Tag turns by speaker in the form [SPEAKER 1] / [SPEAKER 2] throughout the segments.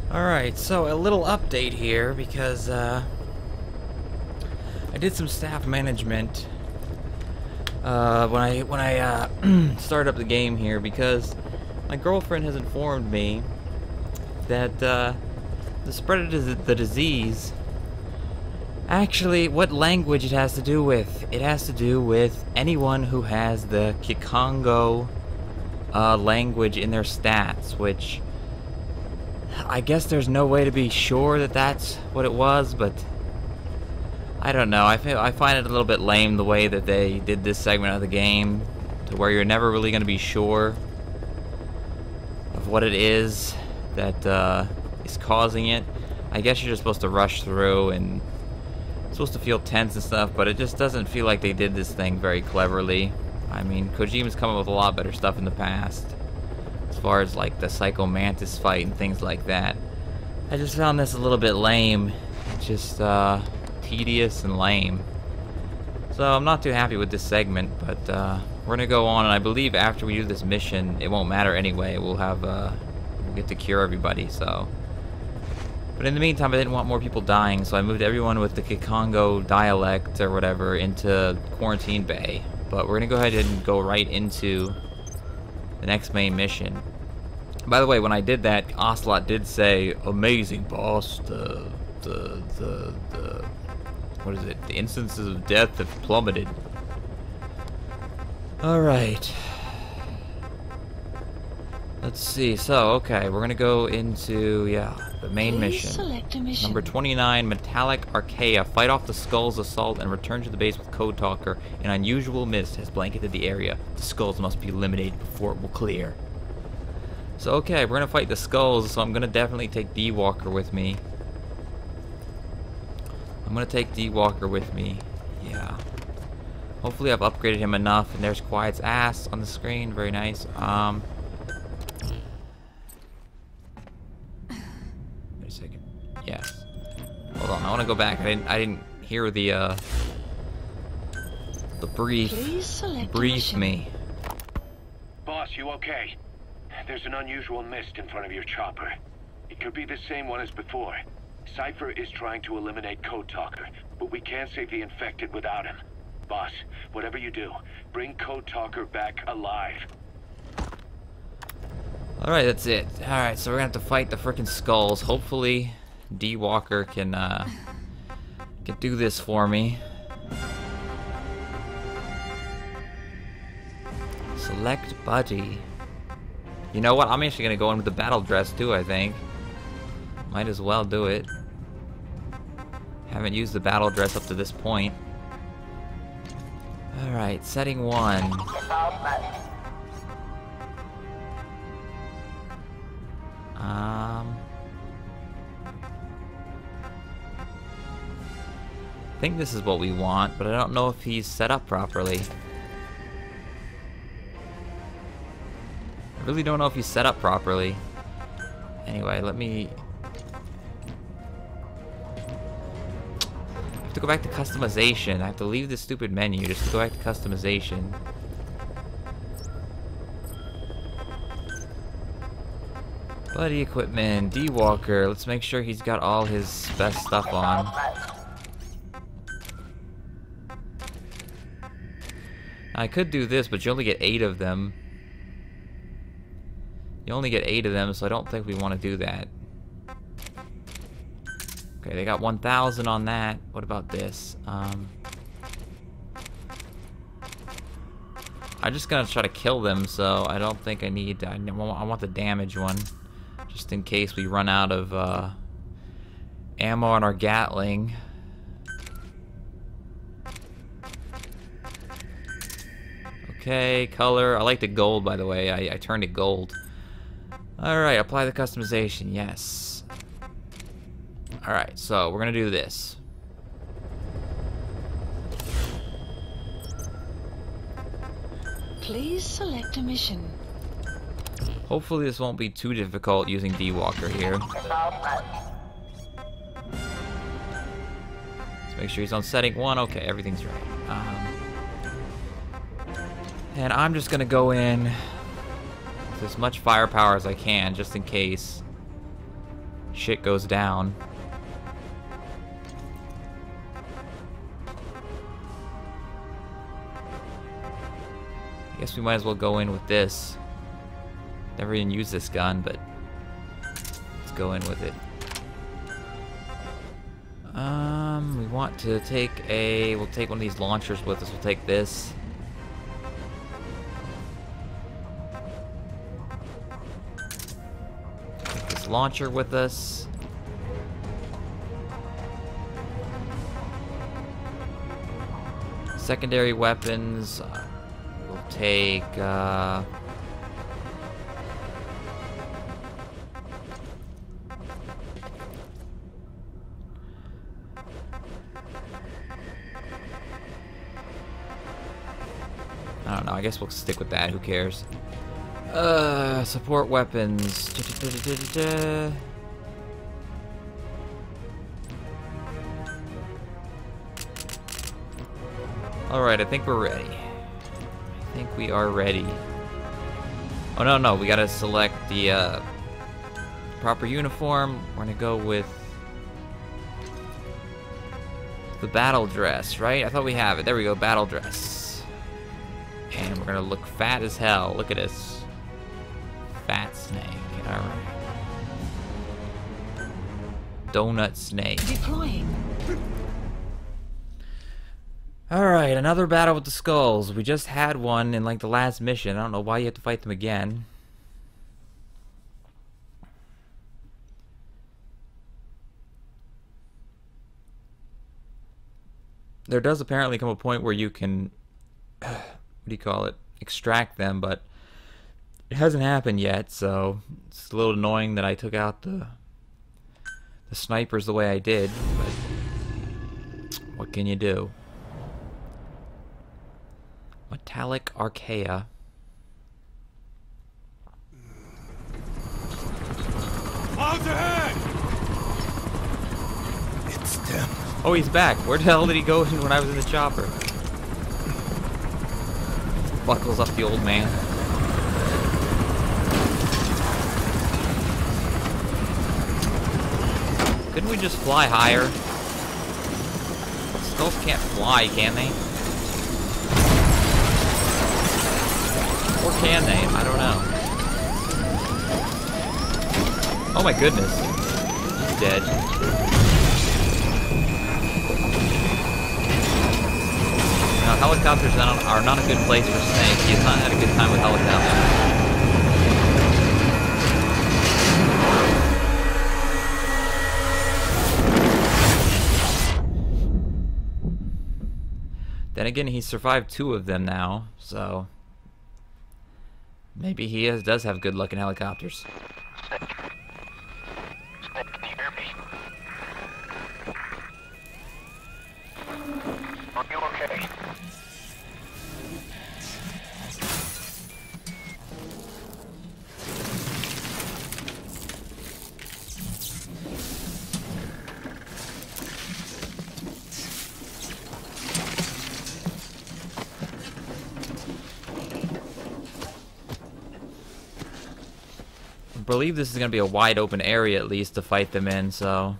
[SPEAKER 1] Alright, so a little update here because I did some staff management when I started up the game here, because my girlfriend has informed me that the spread of the disease, actually what language it has to do with. It has to do with anyone who has the Kikongo language in their stats, which I guess there's no way to be sure that that's what it was, but I don't know. I find it a little bit lame the way that they did this segment of the game, to where you're never really going to be sure of what it is that is causing it. I guess you're just supposed to rush through and supposed to feel tense and stuff, but it just doesn't feel like they did this thing very cleverly. I mean, Kojima's come up with a lot better stuff in the past, as far as like the Psycho Mantis fight and things like that. I just found this a little bit lame, just tedious and lame. So I'm not too happy with this segment, but we're gonna go on, and I believe after we do this mission, it won't matter anyway. We'll have we'll get to cure everybody. So, but in the meantime, I didn't want more people dying, so I moved everyone with the Kikongo dialect or whatever into Quarantine Bay. But we're gonna go ahead and go right into the next main mission. By the way, when I did that, Ocelot did say, "Amazing, boss. What is it? The instances of death have plummeted." Alright. Let's see. So, okay, we're gonna go into, the main mission.
[SPEAKER 2] Select a mission.
[SPEAKER 1] Number 29, Metallic Archaea. Fight off the Skulls assault and return to the base with Code Talker. An unusual mist has blanketed the area. The Skulls must be eliminated before it will clear. So, okay, we're gonna fight the Skulls, so I'm gonna definitely take D-Walker with me. Yeah. Hopefully I've upgraded him enough, and there's Quiet's ass on the screen. Very nice. Wait a second. Yes. Hold on, I want to go back. I didn't hear the brief me.
[SPEAKER 3] Boss, you okay? There's an unusual mist in front of your chopper. It could be the same one as before. Cipher is trying to eliminate Code Talker, but we can't save the infected without him. Boss, whatever you do, bring Code Talker back alive.
[SPEAKER 1] Alright, that's it. Alright, so we're gonna have to fight the frickin' Skulls. Hopefully, D-Walker can do this for me. Select buddy. You know what? I'm actually gonna go in with the battle dress too, I think. Might as well do it. Haven't used the battle dress up to this point. Alright, setting 1. I think this is what we want, but I don't know if he's set up properly. I really don't know if he's set up properly. Anyway, let me... I have to go back to customization. I have to leave this stupid menu just to go back to customization. Buddy equipment, D-Walker. Let's make sure he's got all his best stuff on. I could do this, but you only get 8 of them. You only get 8 of them, so I don't think we want to do that. Okay, they got 1,000 on that. What about this? I'm just gonna try to kill them, so I don't think I need... I want the damage one, just in case we run out of ammo on our Gatling. Okay, color. I like the gold, by the way. I turned it gold. Alright, apply the customization. Yes. Alright, so we're gonna do this.
[SPEAKER 2] Please select a mission.
[SPEAKER 1] Hopefully this won't be too difficult using D-Walker here. Let's make sure he's on setting 1. Okay, everything's right. And I'm just gonna go in with as much firepower as I can, just in case shit goes down. I guess we might as well go in with this. Never even used this gun, but let's go in with it. We want to take we'll take one of these launchers with us. We'll take this. Take this launcher with us. Secondary weapons. We'll take, I don't know, I guess we'll stick with that, who cares? Support weapons. Alright, I think we're ready. I think we are ready. Oh, no, we gotta select the, proper uniform. We're gonna go with the battle dress, right? I thought we have it. There we go, battle dress. And we're gonna look fat as hell. Look at this. Fat snake. Alright. Donut snake.
[SPEAKER 2] Deploying.
[SPEAKER 1] Alright, another battle with the skulls. We just had one in like the last mission. I don't know why you have to fight them again. There does apparently come a point where you can, what do you call it, extract them, but it hasn't happened yet, so it's a little annoying that I took out the snipers the way I did, but what can you do? Metallic Archaea.
[SPEAKER 4] Out ahead! It's them.
[SPEAKER 1] Oh, he's back. Where the hell did he go when I was in the chopper? Buckles up the old man. Couldn't we just fly higher? Skulls can't fly, can they? Or can they? I don't know. Oh my goodness. He's dead. Now, helicopters are not a good place for Snake. He has not had a good time with helicopters. Then again, he survived 2 of them now, so maybe he does have good luck in helicopters.
[SPEAKER 3] Snake, can you hear me? Are you okay?
[SPEAKER 1] I believe this is going to be a wide open area at least to fight them in, so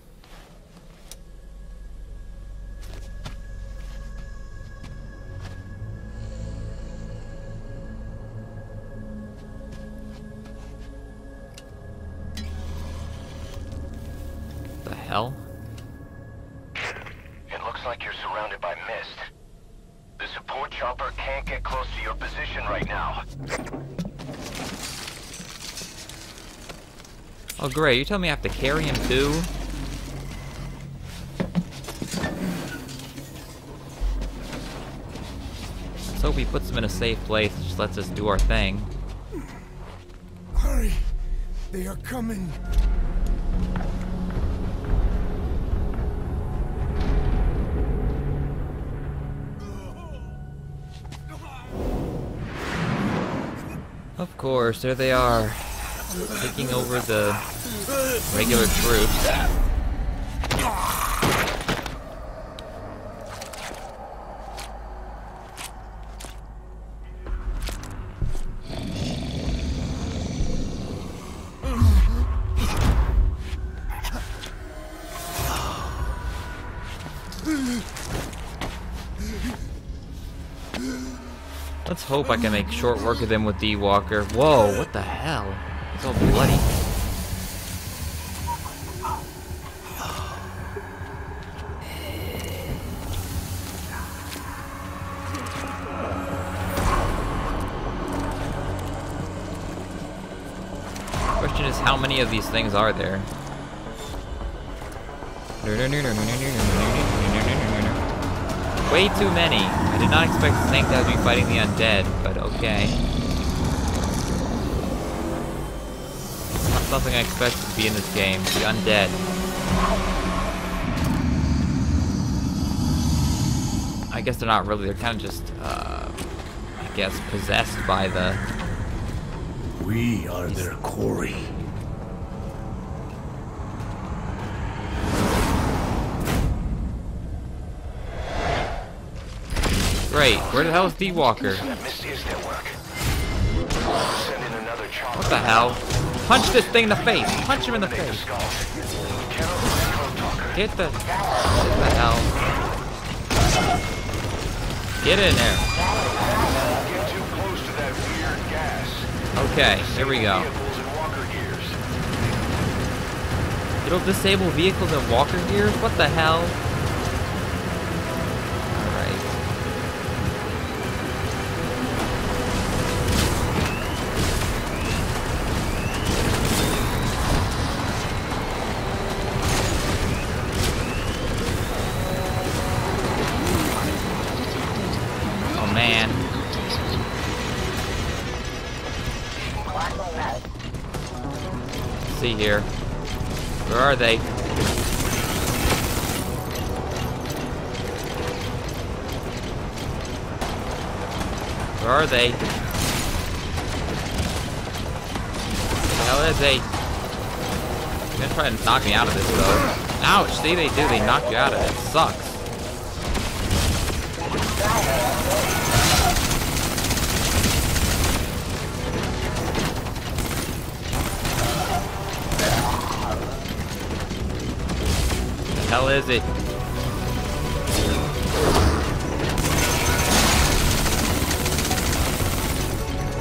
[SPEAKER 1] the hell?
[SPEAKER 3] It looks like you're surrounded by mist. The support chopper can't get close to your position right now.
[SPEAKER 1] Oh great, you tell me I have to carry him too? Let's hope he puts him in a safe place and just lets us do our thing.
[SPEAKER 4] Hurry! They are coming!
[SPEAKER 1] Of course, there they are. Taking over the regular troops. Let's hope I can make short work of them with D-Walker. Whoa, what the hell? It's all bloody. Question is, how many of these things are there? Way too many. I did not expect Snake to be fighting the undead, but okay. Not something I expected to be in this game. The undead. I guess they're not really. They're kind of just, I guess, possessed by the.
[SPEAKER 4] We are their quarry.
[SPEAKER 1] Great. Where the hell is D-Walker? What the hell? Punch this thing in the face! Punch him in the face! Get the hell? Get in there. Okay, here we go. It'll disable vehicles and walker gears? What the hell? See here. Where are they? Where are they? Where the hell is they? They're gonna try to knock me out of this though. Ouch! See, they do. They knock you out of it. It sucks. What the hell is it?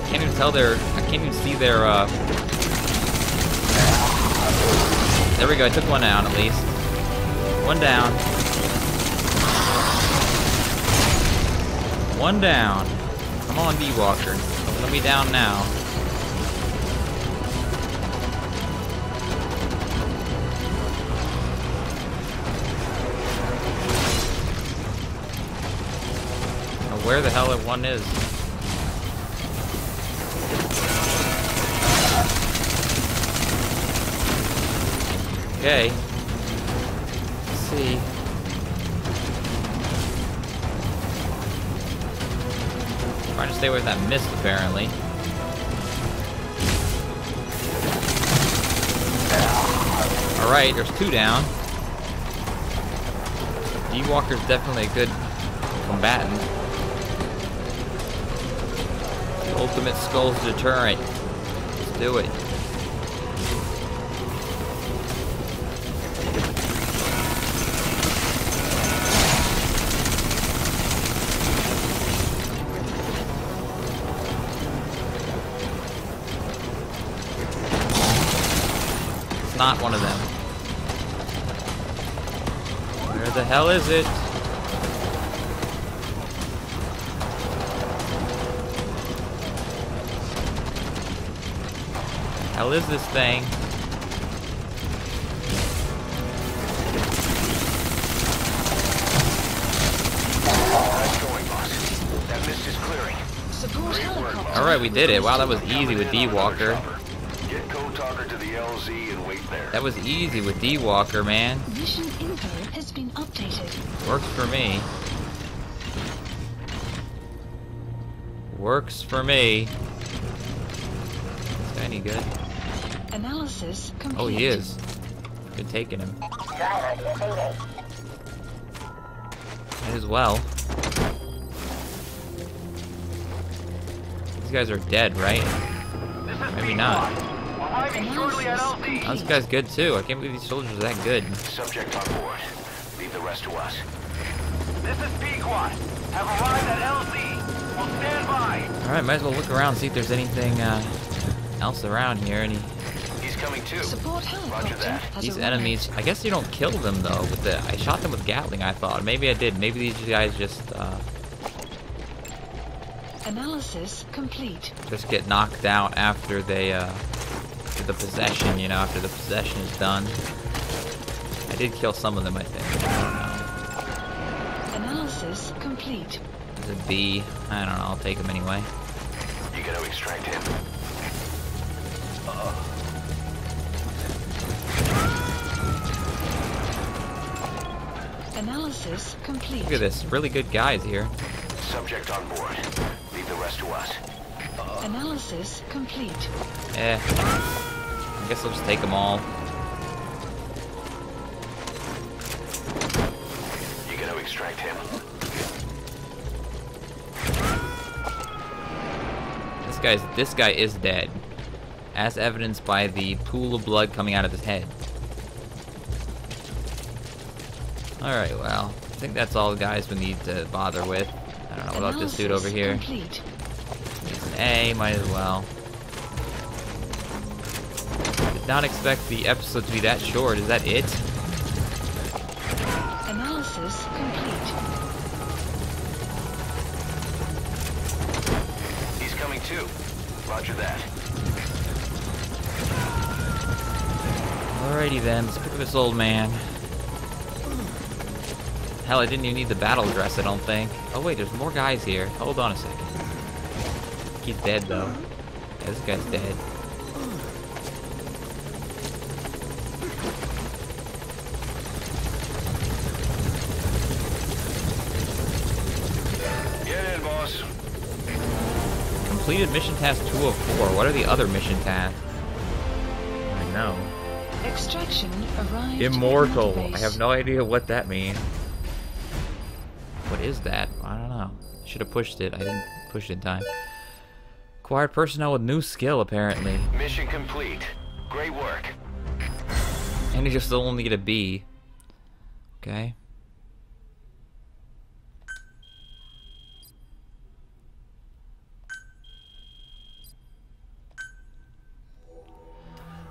[SPEAKER 1] I can't even tell their. I can't even see their. There we go. I took one down at least. One down. One down. Come on, D-Walker. Don't let me down now. Where the hell that one is? Okay. Let's see. Trying to stay away from that mist, apparently. Alright, there's two down. D-Walker's definitely a good combatant. Ultimate Skull's deterrent. Let's do it. It's not one of them. Where the hell is it? Hell is this thing? Alright, we did it. Wow, that was easy with D-Walker. That was easy with D-Walker, man.
[SPEAKER 2] Mission info has been updated.
[SPEAKER 1] Works for me. Works for me. Is that any good?
[SPEAKER 2] Analysis complete.
[SPEAKER 1] Oh, he is. Good taking him. Might as well. These guys are dead, right? Maybe not. Oh, this guy's good too. I can't believe these soldiers are that good.
[SPEAKER 3] Subject on board. Leave the rest to us.
[SPEAKER 5] This is Pequot. Have arrived at LZ.
[SPEAKER 3] We'll stand by.
[SPEAKER 1] Alright, might as well look around, see if there's anything else around here.
[SPEAKER 3] He's coming too.
[SPEAKER 2] Support
[SPEAKER 3] Roger
[SPEAKER 2] helicopter
[SPEAKER 3] that.
[SPEAKER 2] has
[SPEAKER 1] These
[SPEAKER 2] arrived.
[SPEAKER 1] enemies, I guess you don't kill them though. I shot them with Gatling, I thought. Maybe I did. Maybe these guys just
[SPEAKER 2] Analysis complete.
[SPEAKER 1] get knocked out after they after the possession, you know, after the possession is done. I did kill some of them, I think. I don't know.
[SPEAKER 2] Analysis complete.
[SPEAKER 1] There's a B. I don't know, I'll take him anyway.
[SPEAKER 3] You gotta extract him.
[SPEAKER 2] Analysis complete.
[SPEAKER 1] Look at this, really good guys here.
[SPEAKER 3] Subject on board. Leave the rest to us.
[SPEAKER 2] Analysis complete.
[SPEAKER 1] I guess I'll just take them all.
[SPEAKER 3] You gotta extract him.
[SPEAKER 1] This guy is dead, as evidenced by the pool of blood coming out of his head. Alright, well, I think that's all the guys we need to bother with. I don't know, what about this dude over here?
[SPEAKER 2] Complete.
[SPEAKER 1] He's an A, might as well. Did not expect the episode to be that short, is that it?
[SPEAKER 2] Analysis complete.
[SPEAKER 3] He's coming too. Roger that.
[SPEAKER 1] Alrighty then, let's pick up this old man. Hell, I didn't even need the battle dress, I don't think. Oh wait, there's more guys here. Hold on a second. He's dead though. Yeah, this guy's dead.
[SPEAKER 3] Get in, boss.
[SPEAKER 1] Completed mission task 2 of 4. What are the other mission tasks? I know.
[SPEAKER 2] Extraction arrived.
[SPEAKER 1] Immortal.
[SPEAKER 2] at the
[SPEAKER 1] I
[SPEAKER 2] base.
[SPEAKER 1] have no idea what that means. What is that? I don't know. Should have pushed it. I didn't push it in time. Acquired personnel with new skill, apparently.
[SPEAKER 3] Mission complete. Great work.
[SPEAKER 1] And you just only get a B. Okay.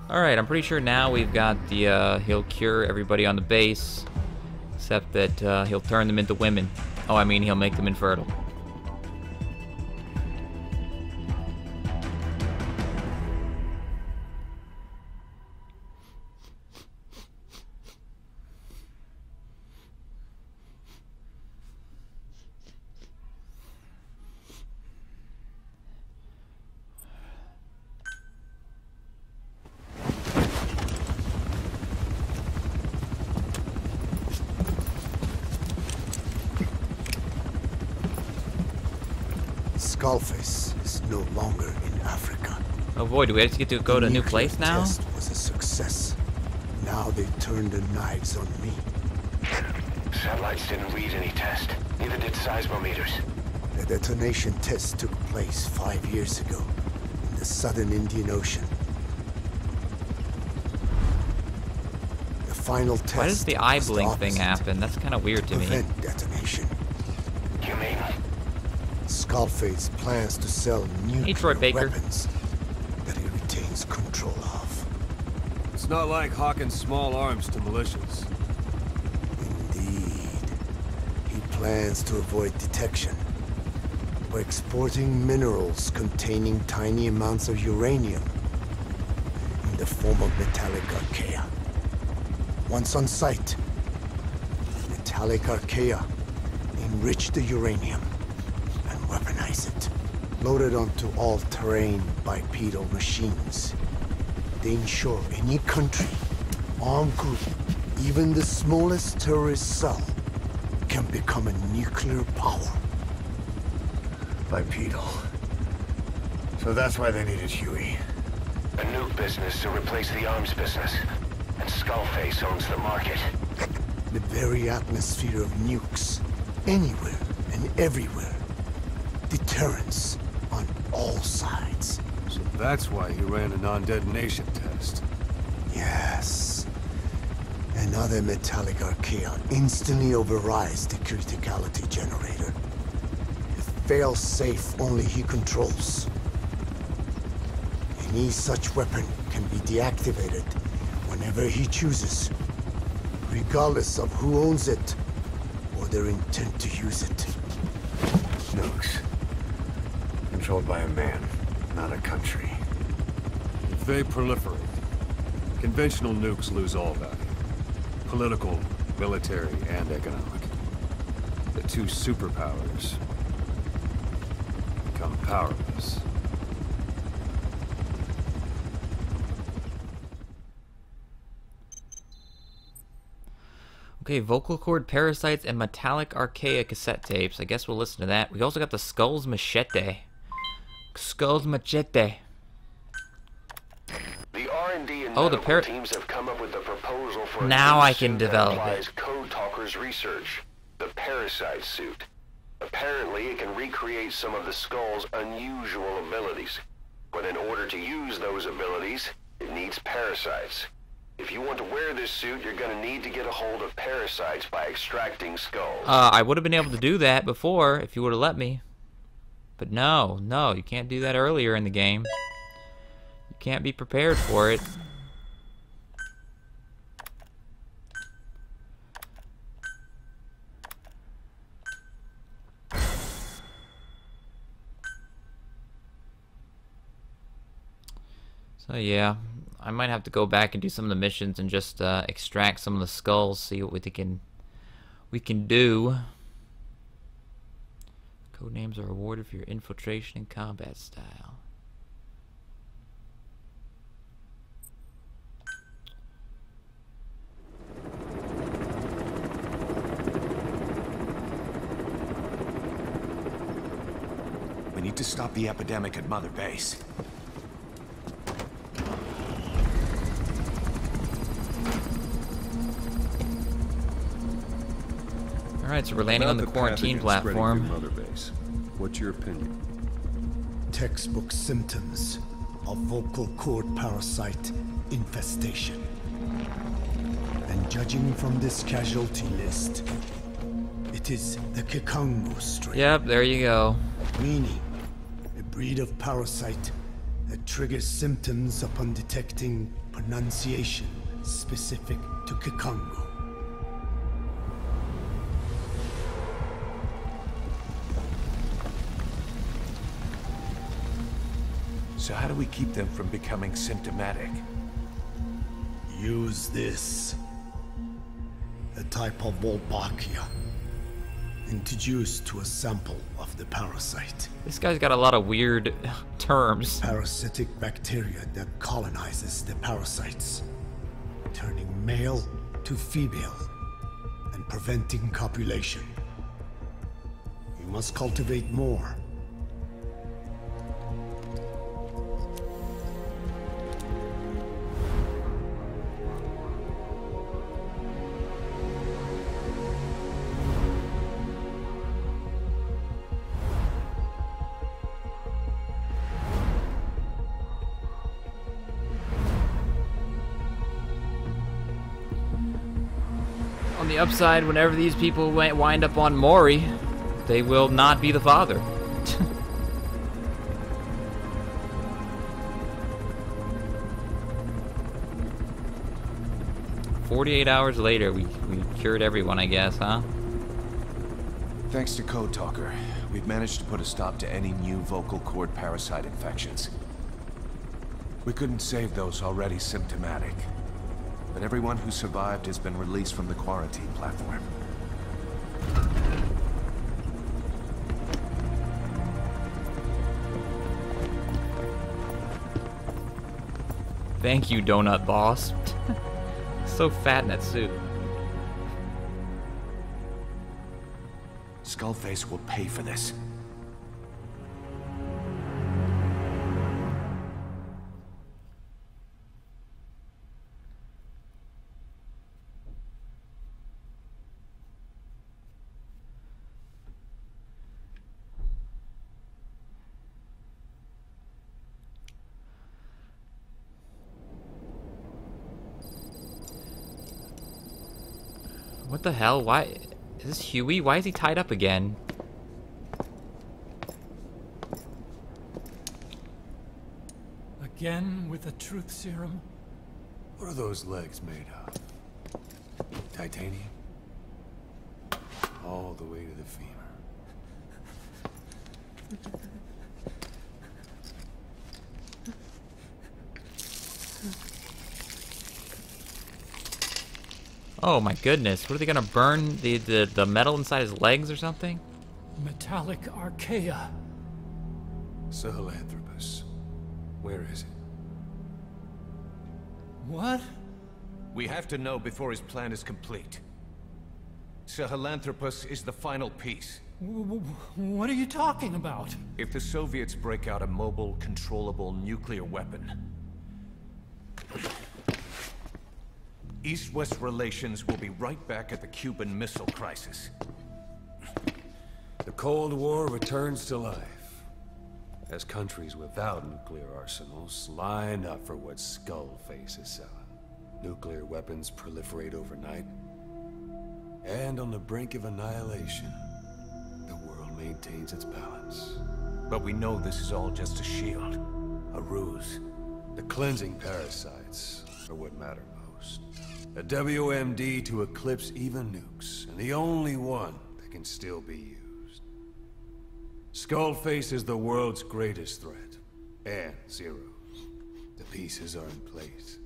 [SPEAKER 1] Alright, I'm pretty sure now we've got the, he'll cure everybody on the base. Except that, he'll turn them into women. Oh, I mean, he'll make them infertile.
[SPEAKER 4] Skullface is no longer in Africa.
[SPEAKER 1] Oh boy, do we just get to go to a new place
[SPEAKER 4] The
[SPEAKER 1] now?
[SPEAKER 4] test was a success. Now they turned their knives on me.
[SPEAKER 3] Satellites didn't read any test. Neither did seismometers.
[SPEAKER 4] The detonation test took place 5 years ago in the southern Indian Ocean. The final test.
[SPEAKER 1] Why does the eye
[SPEAKER 4] was
[SPEAKER 1] blink thing
[SPEAKER 4] opposite.
[SPEAKER 1] happen? That's kind of weird to me.
[SPEAKER 4] Prevent detonation.
[SPEAKER 3] You mean?
[SPEAKER 4] Skullface plans to sell
[SPEAKER 1] Hey, Troy
[SPEAKER 4] nuclear
[SPEAKER 1] Baker.
[SPEAKER 4] weapons that he retains control of.
[SPEAKER 5] It's not like hawking small arms to militias.
[SPEAKER 4] Indeed. He plans to avoid detection by exporting minerals containing tiny amounts of uranium in the form of metallic archaea. Once on site, metallic archaea enrich the uranium and weaponize it. Loaded onto all-terrain bipedal machines. They ensure any country, armed group, even the smallest terrorist cell, can become a nuclear power.
[SPEAKER 6] Bipedal. So that's why they needed Huey.
[SPEAKER 3] A nuke business to replace the arms business. And Skullface owns the market.
[SPEAKER 4] The very atmosphere of nukes, anywhere and everywhere. Deterrence on all sides.
[SPEAKER 5] So that's why he ran a non-detonation test.
[SPEAKER 4] Yes. Another metallic archaea instantly overrides the criticality generator. A fail-safe only he controls. Any such weapon can be deactivated whenever he chooses, regardless of who owns it or their intent to use it.
[SPEAKER 6] Nukes. Controlled by a man, not a country.
[SPEAKER 5] If they proliferate, conventional nukes lose all value. Political, military, and economic. The two superpowers become powerless.
[SPEAKER 1] Okay, vocal cord parasites and metallic archaea cassette tapes. I guess we'll listen to that. We also got the Skull's Machete. Skull's Machete.
[SPEAKER 3] The R&D and
[SPEAKER 1] Oh, the
[SPEAKER 3] medical teams have come up with a proposal for
[SPEAKER 1] now
[SPEAKER 3] a
[SPEAKER 1] I
[SPEAKER 3] new
[SPEAKER 1] can
[SPEAKER 3] suit that
[SPEAKER 1] develop
[SPEAKER 3] applies
[SPEAKER 1] it.
[SPEAKER 3] Code Talker's research, the parasite suit. Apparently, it can recreate some of the Skull's unusual abilities. But in order to use those abilities, it needs parasites. If you want to wear this suit, you're gonna need to get a hold of parasites by extracting skulls.
[SPEAKER 1] I would have been able to do that before if you would have let me. But no, you can't do that earlier in the game. You can't be prepared for it. So yeah, I might have to go back and do some of the missions and just extract some of the skulls, see what we can do. Codenames are awarded for your infiltration and combat style.
[SPEAKER 7] We need to stop the epidemic at Mother Base.
[SPEAKER 1] Alright, so we're landing on the quarantine platform.
[SPEAKER 5] Mother Base. What's your opinion?
[SPEAKER 4] Textbook symptoms of vocal cord parasite infestation. And judging from this casualty list, it is the Kikango strain.
[SPEAKER 1] Yep, there you go.
[SPEAKER 4] Meaning, a breed of parasite that triggers symptoms upon detecting pronunciation specific to Kikango.
[SPEAKER 7] So how do we keep them from becoming symptomatic?
[SPEAKER 4] Use this. A type of Wolbachia. Introduced to a sample of the parasite.
[SPEAKER 1] This guy's got a lot of weird terms.
[SPEAKER 4] Parasitic bacteria that colonizes the parasites, turning male to female and preventing copulation. You must cultivate more.
[SPEAKER 1] On the upside, whenever these people wind up on Mori, they will not be the father. "48 hours later, we cured everyone, I guess, huh?"
[SPEAKER 7] Thanks to Code Talker, we've managed to put a stop to any new vocal cord parasite infections. We couldn't save those already symptomatic, but everyone who survived has been released from the quarantine platform.
[SPEAKER 1] Thank you, Donut Boss. So fat in that suit.
[SPEAKER 7] Skullface will pay for this.
[SPEAKER 1] What the hell? Why is this Huey? Why is he tied up again?
[SPEAKER 8] Again with the truth serum?
[SPEAKER 6] What are those legs made of? Titanium? All the way to the femur.
[SPEAKER 1] Oh my goodness, what are they gonna burn? The metal inside his legs or something?
[SPEAKER 8] Metallic archaea.
[SPEAKER 6] Sahelanthropus. Where is it?
[SPEAKER 8] What?
[SPEAKER 7] We have to know before his plan is complete. Sahelanthropus is the final piece.
[SPEAKER 8] What are you talking about?
[SPEAKER 7] If the Soviets break out a mobile, controllable nuclear weapon, East-West relations will be right back at the Cuban Missile Crisis.
[SPEAKER 6] The Cold War returns to life, as countries without nuclear arsenals line up for what Skullface is selling. Nuclear weapons proliferate overnight, and on the brink of annihilation, the world maintains its balance.
[SPEAKER 7] But we know this is all just a shield.
[SPEAKER 6] A ruse. The cleansing parasites are what matter most. A WMD to eclipse even nukes, and the only one that can still be used. Skullface is the world's greatest threat, and Zero. The pieces are in place.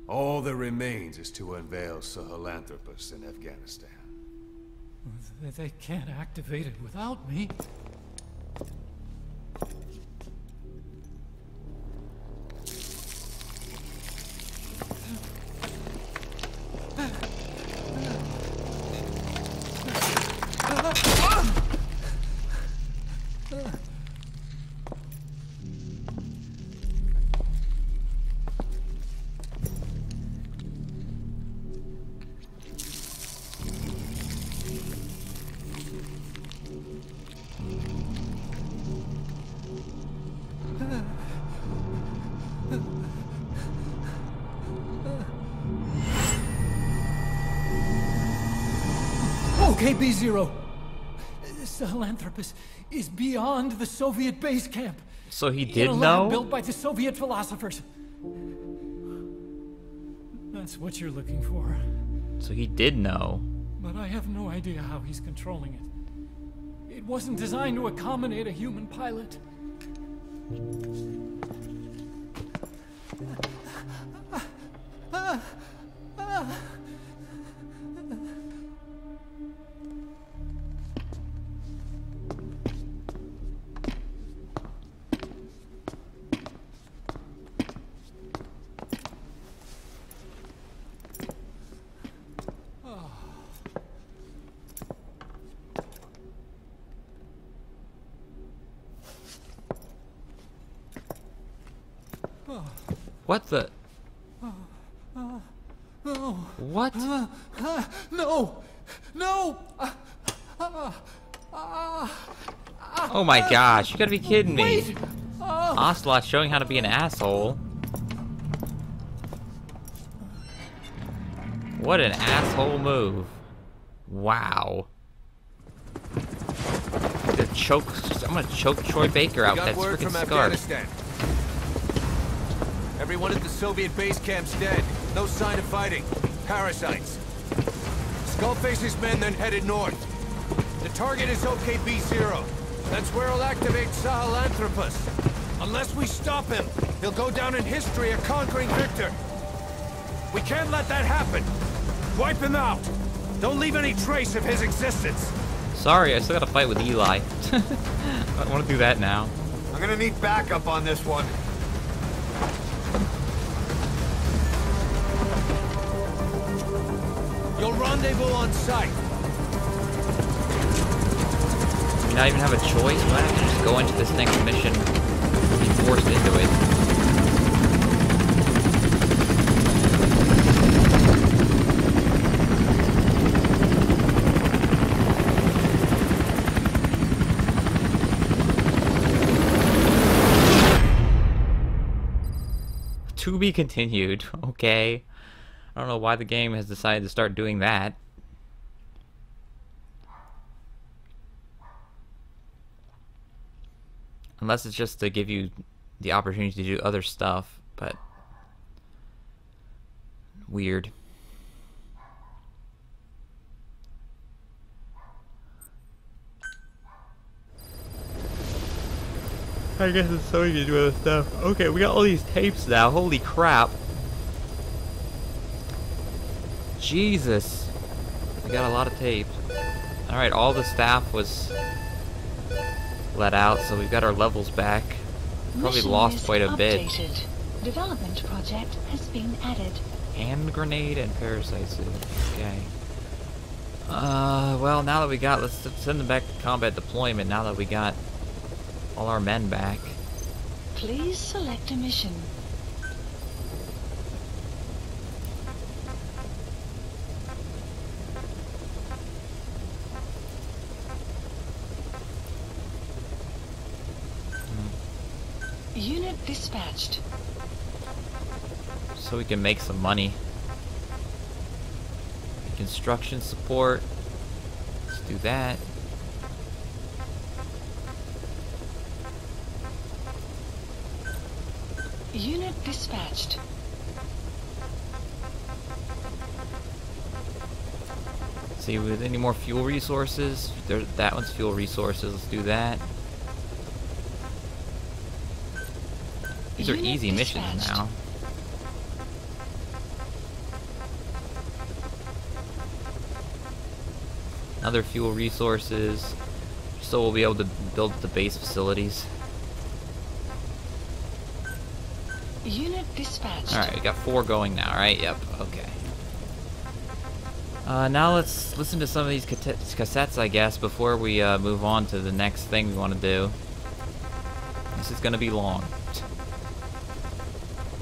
[SPEAKER 6] All that remains is to unveil Sahelanthropus in Afghanistan.
[SPEAKER 8] They can't activate it without me. Okay, B-Zero. Sahelanthropus is beyond the Soviet base camp.
[SPEAKER 1] So he
[SPEAKER 8] In
[SPEAKER 1] did
[SPEAKER 8] a lab
[SPEAKER 1] know?
[SPEAKER 8] built by the Soviet philosophers. That's what you're looking for.
[SPEAKER 1] So he did know.
[SPEAKER 8] But I have no idea how he's controlling it. It wasn't designed to accommodate a human pilot.
[SPEAKER 1] What the?
[SPEAKER 8] No.
[SPEAKER 1] What?
[SPEAKER 8] No! No!
[SPEAKER 1] Oh my gosh, you gotta be kidding me.
[SPEAKER 8] Wait!
[SPEAKER 1] Ocelot showing how to be an asshole. What an asshole move. Wow. I'm gonna choke Troy Baker out with that
[SPEAKER 7] Word
[SPEAKER 1] freaking
[SPEAKER 7] from
[SPEAKER 1] scarf.
[SPEAKER 7] Afghanistan. Everyone at the Soviet base camp's dead. No sign of fighting. Parasites. Skullface's men then headed north. The target is OKB-0. That's where he'll activate Sahelanthropus. Unless we stop him, he'll go down in history a conquering victor. We can't let that happen. Wipe him out. Don't leave any trace of his existence.
[SPEAKER 1] Sorry, I still gotta fight with Eli. I don't wanna do that now.
[SPEAKER 6] I'm gonna need backup on this one.
[SPEAKER 7] You'll rendezvous on site.
[SPEAKER 1] You not even have a choice? You might have to just go into this next mission and be forced into it. To be continued, okay. I don't know why the game has decided to start doing that. Unless it's just to give you the opportunity to do other stuff, but weird. I guess it's so easy to do other stuff. Okay, we got all these tapes now. Holy crap. Jesus. We got a lot of tape. Alright, all the staff was let out, so we've got our levels back. Probably
[SPEAKER 2] Mission
[SPEAKER 1] lost
[SPEAKER 2] list
[SPEAKER 1] quite a bit.
[SPEAKER 2] updated. Development project has been added.
[SPEAKER 1] Hand grenade and parasite suit. Okay. Well, now that we got, let's send them back to combat deployment now that we got all our men back.
[SPEAKER 2] Please select a mission. Unit dispatched.
[SPEAKER 1] So we can make some money. Construction support. Let's do that.
[SPEAKER 2] Unit dispatched.
[SPEAKER 1] See, with any more fuel resources? That one's fuel resources. Let's do that. These are
[SPEAKER 2] Unit
[SPEAKER 1] easy missions
[SPEAKER 2] dispatched.
[SPEAKER 1] now. Other fuel resources, so we'll be able to build the base facilities.
[SPEAKER 2] Unit dispatched.
[SPEAKER 1] Alright, we got 4 going now, right? Yep, okay. Now let's listen to some of these cassettes, I guess, before we move on to the next thing we want to do. This is going to be long.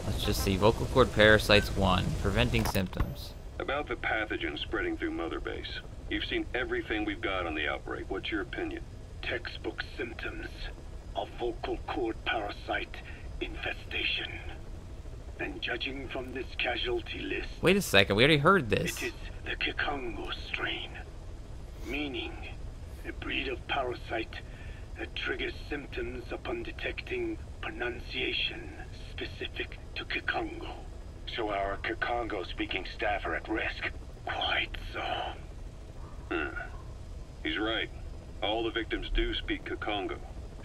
[SPEAKER 1] Let's just see. Vocal cord parasites 1. Preventing symptoms.
[SPEAKER 3] About the pathogen spreading through Mother Base. You've seen everything we've got on the outbreak. What's your opinion?
[SPEAKER 9] Textbook symptoms of vocal cord parasite infestation. And judging from this casualty list,
[SPEAKER 1] Wait a second, we already heard this.
[SPEAKER 9] it is the Kikongo strain, meaning a breed of parasite that triggers symptoms upon detecting pronunciation specific to Kikongo.
[SPEAKER 3] So our Kikongo-speaking staff are at risk.
[SPEAKER 9] Quite so.
[SPEAKER 3] He's right. All the victims do speak Kikongo.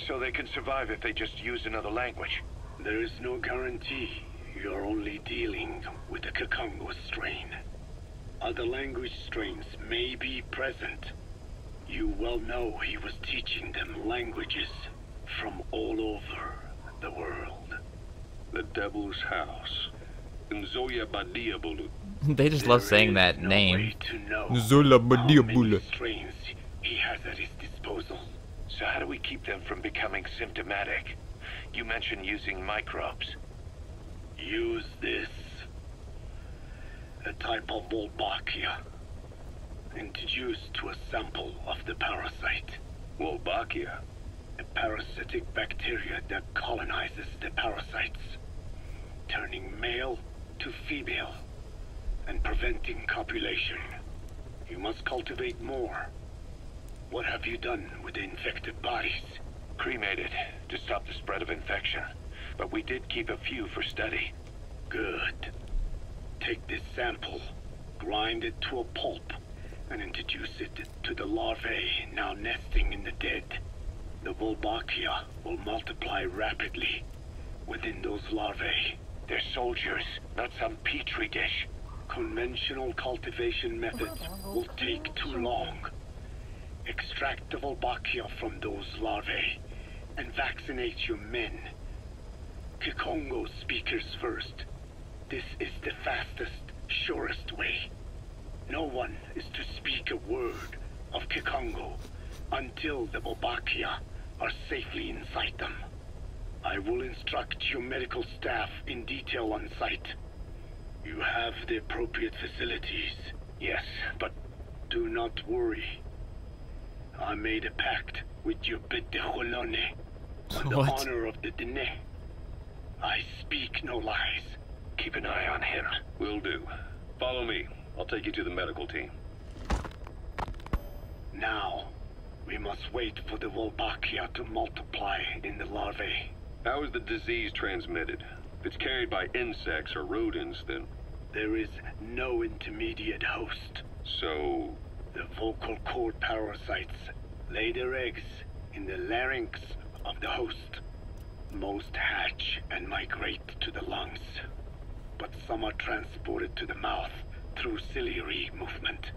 [SPEAKER 3] So they can survive if they just use another language.
[SPEAKER 9] There is no guarantee. You're only dealing with the Kikongo strain. Other language strains may be present. You well know he was teaching them languages from all over the world.
[SPEAKER 3] The Devil's House. Nzoya Badiabulu.
[SPEAKER 1] They just love saying that
[SPEAKER 9] no
[SPEAKER 1] name.
[SPEAKER 9] way to know
[SPEAKER 1] Zola
[SPEAKER 9] how many
[SPEAKER 1] Badiabula.
[SPEAKER 9] strains he has at his disposal.
[SPEAKER 3] So how do we keep them from becoming symptomatic? You mentioned using microbes.
[SPEAKER 9] Use this. A type of Wolbachia. Introduced to a sample of the parasite.
[SPEAKER 3] Wolbachia?
[SPEAKER 9] A parasitic bacteria that colonizes the parasites, turning male to female and preventing copulation. You must cultivate more. What have you done with the infected bodies?
[SPEAKER 3] Cremated to stop the spread of infection. But we did keep a few for study.
[SPEAKER 9] Good. Take this sample, grind it to a pulp, and introduce it to the larvae now nesting in the dead. The Wolbachia will multiply rapidly within those larvae.
[SPEAKER 3] They're soldiers, not some petri dish.
[SPEAKER 9] Conventional cultivation methods will take too long. Extract the Wolbachia from those larvae and vaccinate your men. Kikongo speakers first. This is the fastest, surest way. No one is to speak a word of Kikongo until the Wolbachia are safely inside them. I will instruct your medical staff in detail on site. You have the appropriate facilities.
[SPEAKER 3] Yes, but
[SPEAKER 9] do not worry. I made a pact with your Bedeholone on the
[SPEAKER 1] What?
[SPEAKER 9] honor of the Dene. I speak no lies.
[SPEAKER 3] keep an eye on him. Will do. Follow me. I'll take you to the medical team.
[SPEAKER 9] Now, we must wait for the Wolbachia to multiply in the larvae.
[SPEAKER 3] How is the disease transmitted? If it's carried by insects or rodents, then...
[SPEAKER 9] There is no intermediate host.
[SPEAKER 3] So...
[SPEAKER 9] The vocal cord parasites lay their eggs in the larynx of the host. Most hatch and migrate to the lungs, but some are transported to the mouth through ciliary movement,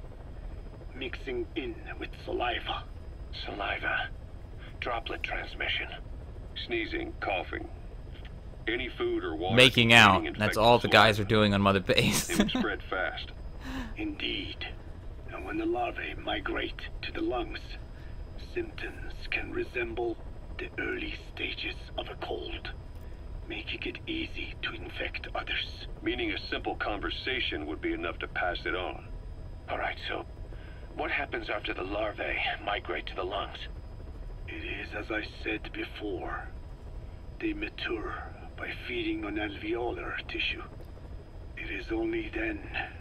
[SPEAKER 9] mixing in with saliva.
[SPEAKER 3] Saliva. Droplet transmission. Sneezing, coughing. Any food or water...
[SPEAKER 1] Making out. That's all the guys are doing on Mother Base.
[SPEAKER 3] It would spread fast.
[SPEAKER 9] Indeed. And when the larvae migrate to the lungs, symptoms can resemble the early stages of a cold, making it easy to infect others.
[SPEAKER 3] Meaning a simple conversation would be enough to pass it on. Alright, so what happens after the larvae migrate to the lungs?
[SPEAKER 9] It is as I said before. They mature by feeding on alveolar tissue. It is only then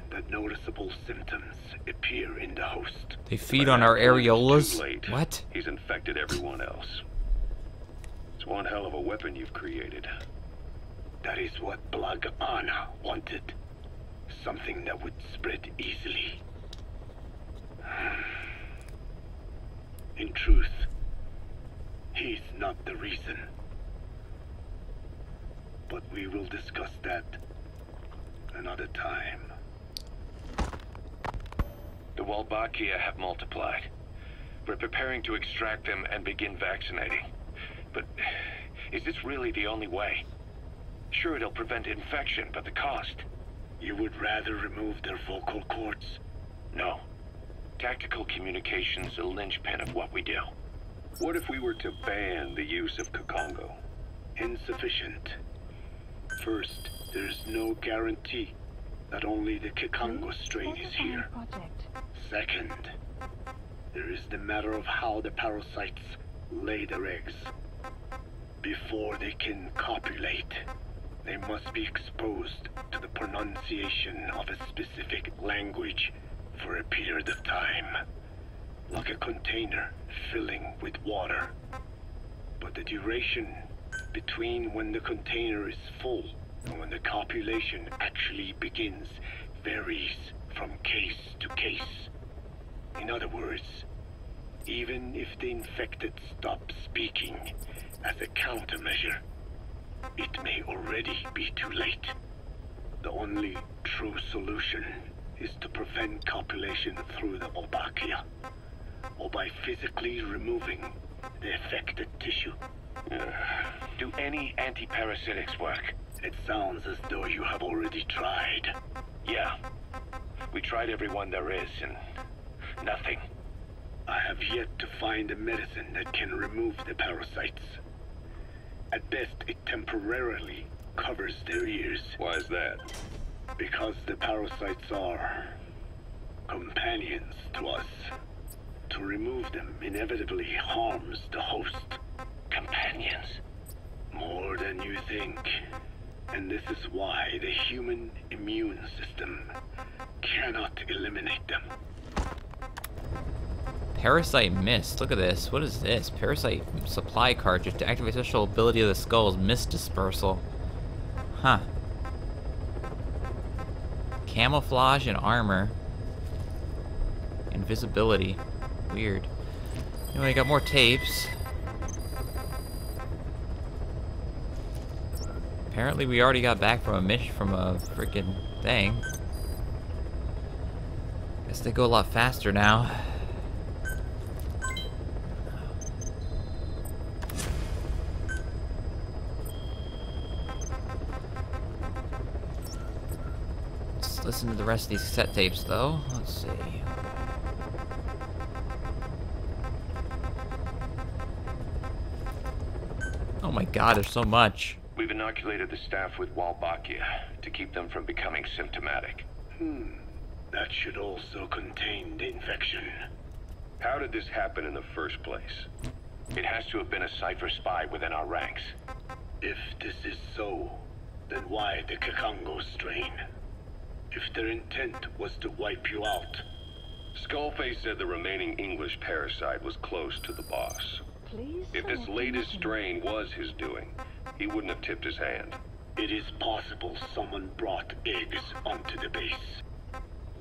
[SPEAKER 9] that noticeable symptoms appear in the host.
[SPEAKER 1] They feed on our areolas?
[SPEAKER 3] Late.
[SPEAKER 1] What?
[SPEAKER 3] He's infected everyone else. It's one hell of a weapon you've created.
[SPEAKER 9] That is what Blag Ana wanted. Something that would spread easily. In truth, he's not the reason. But we will discuss that another time.
[SPEAKER 3] The Walbakia have multiplied. We're preparing to extract them and begin vaccinating. But is this really the only way? Sure, it'll prevent infection, but the cost?
[SPEAKER 9] You would rather remove their vocal cords?
[SPEAKER 3] No. Tactical communication's the linchpin of what we do. What if we were to ban the use of Kakongo?
[SPEAKER 9] Insufficient. First, there's no guarantee that only the Kakongo strain is here. Second, there is the matter of how the parasites lay their eggs. Before they can copulate, they must be exposed to the pronunciation of a specific language for a period of time, like a container filling with water. But the duration between when the container is full and when the copulation actually begins varies from case to case. In other words, even if the infected stop speaking as a countermeasure, it may already be too late. The only true solution is to prevent copulation through the Walbakia, or by physically removing the affected tissue.
[SPEAKER 3] Do any antiparasitics work?
[SPEAKER 9] It sounds as though you have already tried.
[SPEAKER 3] Yeah. We tried every one there is, and nothing.
[SPEAKER 9] I have yet to find a medicine that can remove the parasites. At best, it temporarily covers their ears.
[SPEAKER 3] Why is that?
[SPEAKER 9] Because the parasites are companions to us. To remove them inevitably harms the host.
[SPEAKER 3] Companions?
[SPEAKER 9] More than you think. And this is why the human immune system cannot eliminate them.
[SPEAKER 1] Parasite Mist. Look at this. What is this? Parasite supply cartridge to activate special ability of the skull's mist dispersal. Huh. Camouflage and armor. Invisibility. Weird. Anyway, got more tapes. Apparently we already got back from a freaking thing. Guess they go a lot faster now. Let's listen to the rest of these cassette tapes though. Let's see. Oh my god, there's so much.
[SPEAKER 3] We've inoculated the staff with Walbakia to keep them from becoming symptomatic.
[SPEAKER 9] That should also contain the infection.
[SPEAKER 3] How did this happen in the first place? It has to have been a Cipher spy within our ranks.
[SPEAKER 9] If this is so, then why the Kakongo strain? If their intent was to wipe you out.
[SPEAKER 3] Skullface said the remaining English parasite was close to the boss. If this latest strain was his doing, he wouldn't have tipped his hand.
[SPEAKER 9] It is possible someone brought eggs onto the base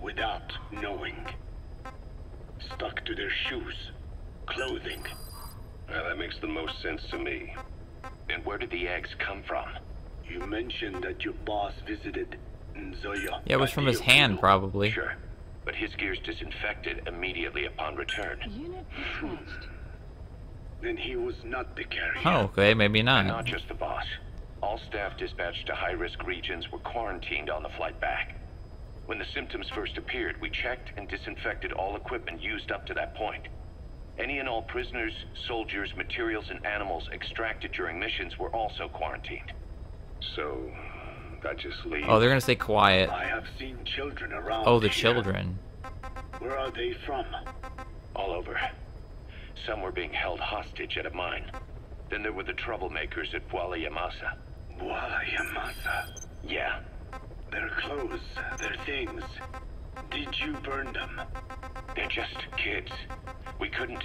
[SPEAKER 9] without knowing. Stuck to their shoes, clothing.
[SPEAKER 3] Well, that makes the most sense to me. And where did the eggs come from?
[SPEAKER 9] You mentioned that your boss visited Nzoya.
[SPEAKER 1] Yeah, it was from his hand, probably.
[SPEAKER 3] Sure, but his gear's disinfected immediately upon return.
[SPEAKER 2] Unit dispatched.
[SPEAKER 9] Then he was not the carrier.
[SPEAKER 1] Oh, okay, maybe
[SPEAKER 3] And
[SPEAKER 1] not.
[SPEAKER 3] not just the boss. All staff dispatched to high-risk regions were quarantined on the flight back. When the symptoms first appeared, we checked and disinfected all equipment used up to that point. Any and all prisoners, soldiers, materials, and animals extracted during missions were also quarantined.
[SPEAKER 6] So, that just leaves...
[SPEAKER 1] Oh, they're gonna stay quiet.
[SPEAKER 9] I have seen children around.
[SPEAKER 1] Oh, the
[SPEAKER 9] here.
[SPEAKER 1] children.
[SPEAKER 9] Where are they from?
[SPEAKER 3] All over. Some were being held hostage at a mine. Then there were the troublemakers at Bwala Yamasa.
[SPEAKER 9] Bwala Yamasa.
[SPEAKER 3] Yeah.
[SPEAKER 9] Their clothes, their things. Did you burn them?
[SPEAKER 3] They're just kids. We couldn't.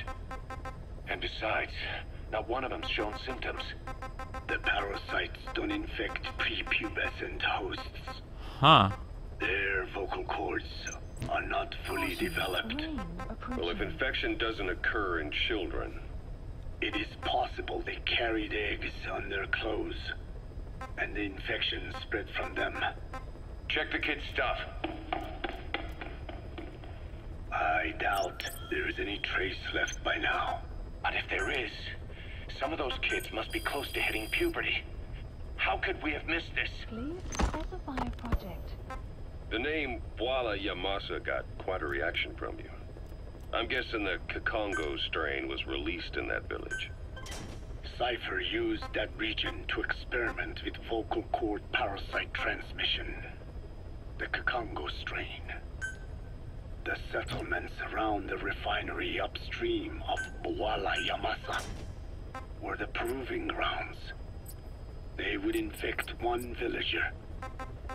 [SPEAKER 3] And besides, not one of them's shown symptoms.
[SPEAKER 9] The parasites don't infect prepubescent hosts.
[SPEAKER 1] Huh.
[SPEAKER 9] Their vocal cords are not fully developed.
[SPEAKER 6] Well, if infection doesn't occur in children...
[SPEAKER 9] It is possible they carried eggs on their clothes, and the infection spread from them.
[SPEAKER 3] Check the kid's stuff.
[SPEAKER 9] I doubt there is any trace left by now.
[SPEAKER 3] But if there is, some of those kids must be close to hitting puberty. How could we have missed this?
[SPEAKER 2] Please specify a project.
[SPEAKER 6] The name Bwala Yamasa got quite a reaction from you. I'm guessing the Kikongo strain was released in that village.
[SPEAKER 9] Cipher used that region to experiment with vocal cord parasite transmission. The Kikongo strain. The settlements around the refinery upstream of Bwala Yamasa were the proving grounds. They would infect one villager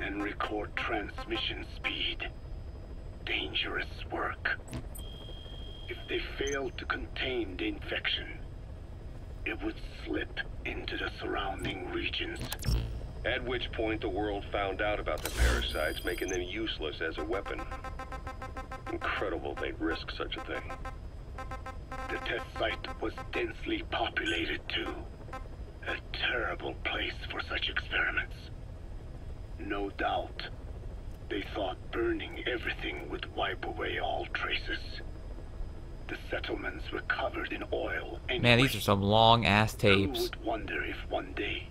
[SPEAKER 9] and record transmission speed. Dangerous work. If they failed to contain the infection, it would slip into the surrounding regions.
[SPEAKER 6] At which point the world found out about the parasites, making them useless as a weapon. Incredible they'd risk such a thing.
[SPEAKER 9] The test site was densely populated too. A terrible place for such experiments. No doubt, they thought burning everything would wipe away all traces. The settlements were covered in oil anyway.
[SPEAKER 1] Man, these are some long-ass tapes.
[SPEAKER 9] Who would wonder if one day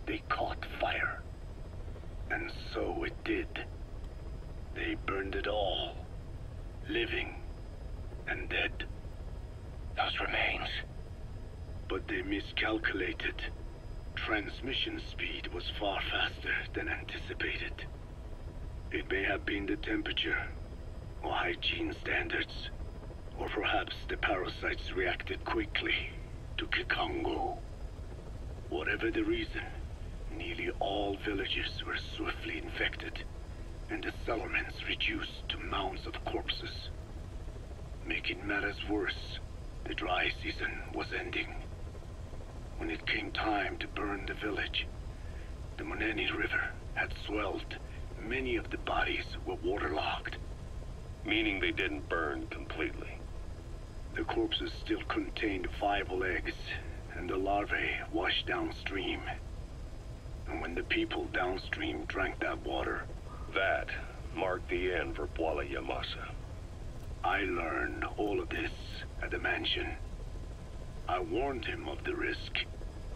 [SPEAKER 9] they caught fire? And so it did. They burned it all. Living and dead.
[SPEAKER 3] Those remains.
[SPEAKER 9] But they miscalculated. Transmission speed was far faster than anticipated. It may have been the temperature, or hygiene standards, or perhaps the parasites reacted quickly to Kikongo. Whatever the reason, nearly all villages were swiftly infected, and the settlements reduced to mounds of corpses. Making matters worse, the dry season was ending. When it came time to burn the village, the Moneni River had swelled. Many of the bodies were waterlogged.
[SPEAKER 6] Meaning they didn't burn completely.
[SPEAKER 9] The corpses still contained viable eggs, and the larvae washed downstream. And when the people downstream drank that water,
[SPEAKER 6] that marked the end for Bwala Yamasa.
[SPEAKER 9] I learned all of this at the mansion. I warned him of the risk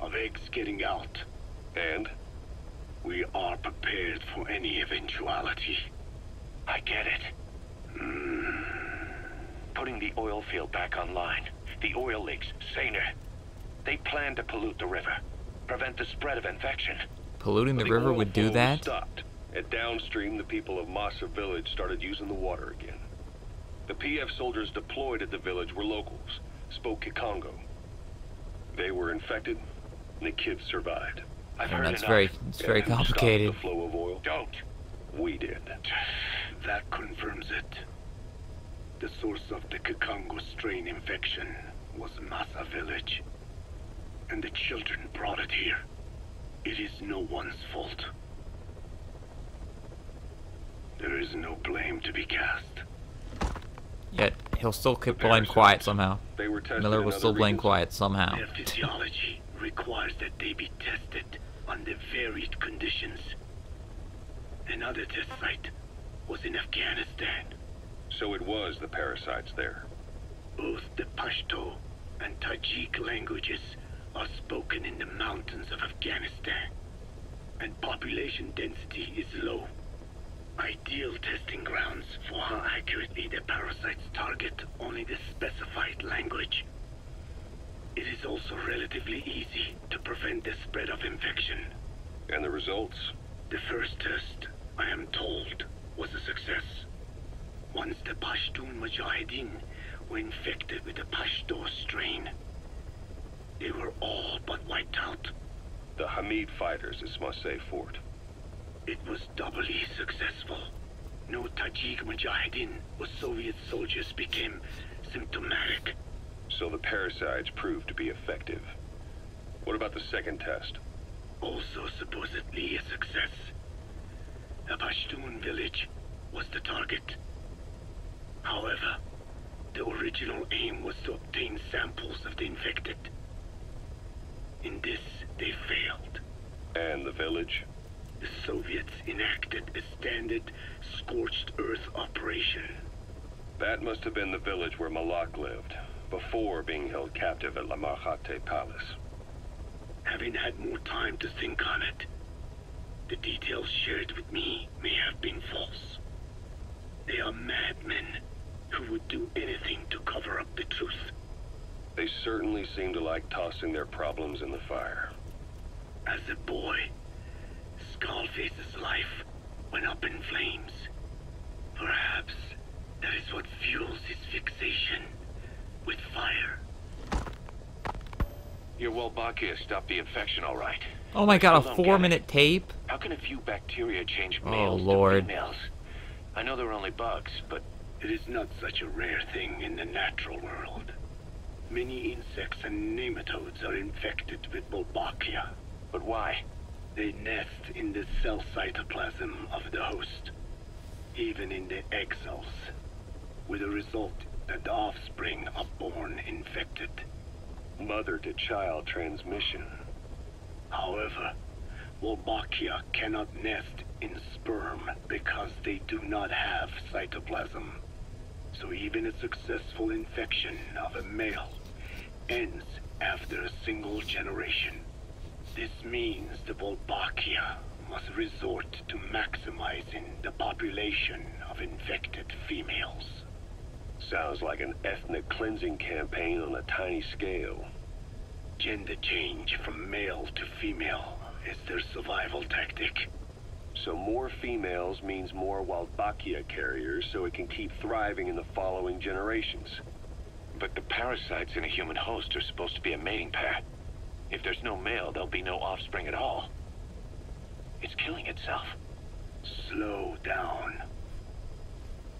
[SPEAKER 9] of eggs getting out.
[SPEAKER 6] And?
[SPEAKER 9] We are prepared for any eventuality.
[SPEAKER 3] I get it. Putting the oil field back online. The oil leaks, saner. They plan to pollute the river. Prevent the spread of infection.
[SPEAKER 1] Polluting the river
[SPEAKER 6] oil
[SPEAKER 1] would do
[SPEAKER 6] flow
[SPEAKER 1] that?
[SPEAKER 6] Stopped. And downstream, the people of Masa village started using the water again. The PF soldiers deployed at the village were locals, spoke Kikongo. They were infected, and the kids survived.
[SPEAKER 3] I've
[SPEAKER 1] And
[SPEAKER 3] heard
[SPEAKER 1] it's
[SPEAKER 3] enough.
[SPEAKER 1] very
[SPEAKER 6] And stopped
[SPEAKER 1] complicated.
[SPEAKER 6] the flow of oil.
[SPEAKER 3] Don't.
[SPEAKER 6] We did.
[SPEAKER 9] That confirms it. The source of the Kikongo strain infection was Masa village. And the children brought it here. It is no one's fault. There is no blame to be cast.
[SPEAKER 1] Yet he'll still keep playing quiet somehow.
[SPEAKER 3] They were tested
[SPEAKER 1] Miller
[SPEAKER 3] in
[SPEAKER 1] will
[SPEAKER 3] other
[SPEAKER 1] still playing
[SPEAKER 3] regions?
[SPEAKER 1] quiet somehow.
[SPEAKER 9] Their physiology requires that they be tested under varied conditions. Another test site was in Afghanistan.
[SPEAKER 3] So it was the parasites there.
[SPEAKER 9] Both the Pashto and Tajik languages are spoken in the mountains of Afghanistan, and population density is low. Ideal testing grounds for how accurately the parasites target only the specified language. It is also relatively easy to prevent the spread of infection.
[SPEAKER 3] And the results?
[SPEAKER 9] The first test, I am told, was a success. Once the Pashtun Mujahideen were infected with the Pashto strain, they were all but wiped out.
[SPEAKER 3] The Hamid fighters at Smasei Fort.
[SPEAKER 9] It was doubly successful. No Tajik Mujahideen or Soviet soldiers became symptomatic.
[SPEAKER 3] So the parasites proved to be effective. What about the second test?
[SPEAKER 9] Also supposedly a success. A Pashtun village was the target. However, the original aim was to obtain samples of the infected. In this, they failed.
[SPEAKER 3] And the village?
[SPEAKER 9] The Soviets enacted a standard scorched earth operation.
[SPEAKER 3] That must have been the village where Malak lived, before being held captive at La Marjate Palace.
[SPEAKER 9] Having had more time to think on it, the details shared with me may have been false. They are madmen who would do anything to cover up the truth.
[SPEAKER 3] They certainly seem to like tossing their problems in the fire.
[SPEAKER 9] As a boy, Skullface's life went up in flames. Perhaps that is what fuels his fixation with fire.
[SPEAKER 3] Your Wolbachia stopped the infection all right.
[SPEAKER 1] Oh my god, a
[SPEAKER 3] Still don't
[SPEAKER 1] 4-minute tape?
[SPEAKER 3] How can a few bacteria change
[SPEAKER 1] Oh,
[SPEAKER 3] males
[SPEAKER 1] Lord.
[SPEAKER 3] to females? I know they're only bugs, but
[SPEAKER 9] it is not such a rare thing in the natural world. Many insects and nematodes are infected with Wolbachia.
[SPEAKER 3] But why?
[SPEAKER 9] They nest in the cell cytoplasm of the host, even in the egg cells, with the result that the offspring are born infected.
[SPEAKER 3] Mother-to-child transmission.
[SPEAKER 9] However, Wolbachia cannot nest in sperm because they do not have cytoplasm. So even a successful infection of a male ends after a single generation. This means the Wolbachia must resort to maximizing the population of infected females.
[SPEAKER 3] Sounds like an ethnic cleansing campaign on a tiny scale.
[SPEAKER 9] Gender change from male to female is their survival tactic.
[SPEAKER 3] So more females means more Wolbachia carriers, so it can keep thriving in the following generations. But the parasites in a human host are supposed to be a mating pair. If there's no male, there'll be no offspring at all. It's killing itself.
[SPEAKER 9] Slow down.